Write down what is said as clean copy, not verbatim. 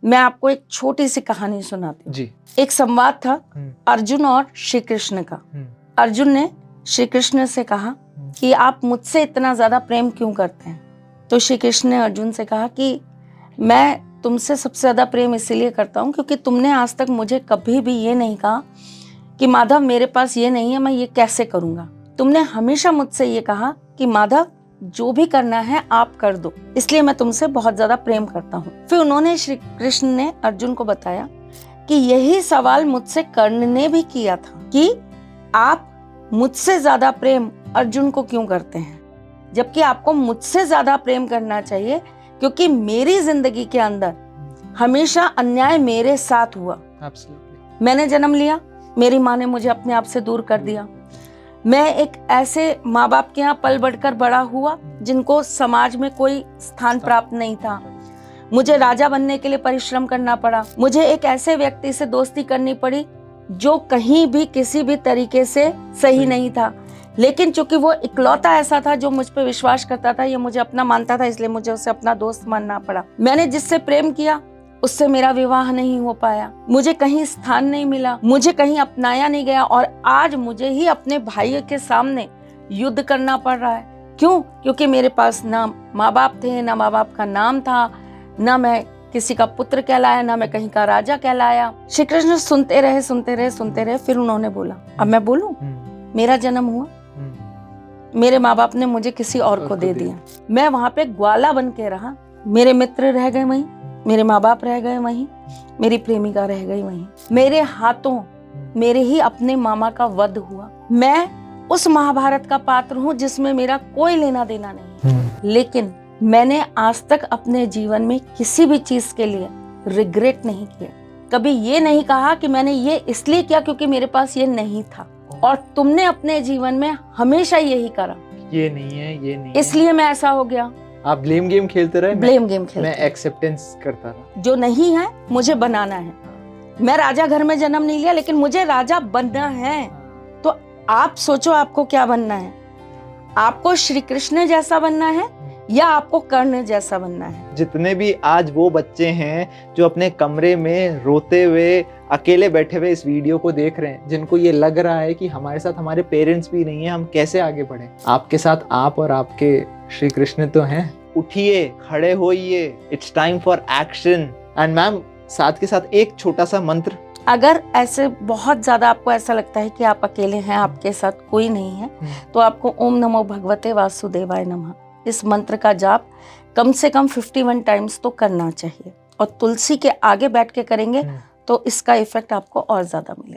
मैं आपको एक छोटी सी कहानी सुनाती हूँ जी। एक संवाद था अर्जुन और श्री कृष्ण का। अर्जुन ने श्री कृष्ण से कहा कि आप मुझसे इतना ज्यादा प्रेम क्यों करते हैं? तो श्री कृष्ण ने अर्जुन से कहा कि मैं तुमसे सबसे ज्यादा प्रेम इसीलिए करता हूँ क्योंकि तुमने आज तक मुझे कभी भी ये नहीं कहा कि माधव मेरे पास ये नहीं है, मैं ये कैसे करूंगा। तुमने हमेशा मुझसे ये कहा कि माधव जो भी करना है आप कर दो, इसलिए मैं तुमसे बहुत ज्यादा प्रेम करता हूँ। फिर उन्होंने श्री कृष्ण ने अर्जुन को बताया कि यही सवाल मुझसे कर्ण ने भी किया था कि आप मुझसे ज्यादा प्रेम अर्जुन को क्यों करते हैं, जबकि आपको मुझसे ज्यादा प्रेम करना चाहिए क्योंकि मेरी जिंदगी के अंदर हमेशा अन्याय मेरे साथ हुआ। मैंने जन्म लिया, मेरी माँ ने मुझे अपने आप से दूर कर दिया। मैं एक ऐसे माँ बाप के यहाँ पल बढ़कर बड़ा हुआ जिनको समाज में कोई स्थान प्राप्त नहीं था। मुझे राजा बनने के लिए परिश्रम करना पड़ा। मुझे एक ऐसे व्यक्ति से दोस्ती करनी पड़ी जो कहीं भी किसी भी तरीके से सही नहीं था, लेकिन चूंकि वो इकलौता ऐसा था जो मुझ पर विश्वास करता था, ये मुझे अपना मानता था, इसलिए मुझे उसे अपना दोस्त मानना पड़ा। मैंने जिससे प्रेम किया उससे मेरा विवाह नहीं हो पाया, मुझे कहीं स्थान नहीं मिला, मुझे कहीं अपनाया नहीं गया और आज मुझे ही अपने भाई के सामने युद्ध करना पड़ रहा है। क्यों? क्योंकि मेरे पास ना माँ बाप थे, ना माँ बाप का नाम था, ना मैं किसी का पुत्र कहलाया, ना मैं कहीं का राजा कहलाया। श्री कृष्ण सुनते रहे। फिर उन्होंने बोला अब मैं बोलूं, मेरा जन्म हुआ, मेरे माँ बाप ने मुझे किसी और को दे दिया, मैं वहां पे ग्वाला बन के रहा, मेरे मित्र रह गए वहीं, मेरे माँ बाप रह गए वहीं, मेरी प्रेमिका रह गई वहीं, मेरे हाथों मेरे ही अपने मामा का वध हुआ। मैं उस महाभारत का पात्र हूँ जिसमें मेरा कोई लेना देना नहीं, लेकिन मैंने आज तक अपने जीवन में किसी भी चीज के लिए रिग्रेट नहीं किया। कभी ये नहीं कहा कि मैंने ये इसलिए किया क्योंकि मेरे पास ये नहीं था। और तुमने अपने जीवन में हमेशा यही करा, ये नहीं है, इसलिए मैं ऐसा हो गया। आप ब्लेम गेम खेलते रहे, मैं एक्सेप्टेंस करता रहा। जो नहीं है मुझे बनाना है। मैं राजा घर में जन्म नहीं लिया, लेकिन मुझे राजा बनना है। तो आप सोचो आपको क्या बनना है? आपको श्री कृष्ण जैसा बनना है या आपको कर्ण जैसा बनना है? जितने भी आज वो बच्चे हैं जो अपने कमरे में रोते हुए अकेले बैठे हुए इस वीडियो को देख रहे हैं, जिनको ये लग रहा है कि हमारे साथ हमारे पेरेंट्स भी नहीं है, हम कैसे आगे बढ़े, आपके साथ आप और आपके श्री कृष्ण तो हैं। उठिए, खड़े होइए, it's time for action. And ma'am साथ के साथ एक छोटा सा मंत्र, अगर ऐसे बहुत ज्यादा आपको ऐसा लगता है कि आप अकेले हैं, आपके साथ कोई नहीं है, तो आपको ओम नमो भगवते वासुदेवाय नमः इस मंत्र का जाप कम से कम 51 टाइम्स तो करना चाहिए। और तुलसी के आगे बैठ के करेंगे तो इसका इफेक्ट आपको और ज्यादा मिलेगा।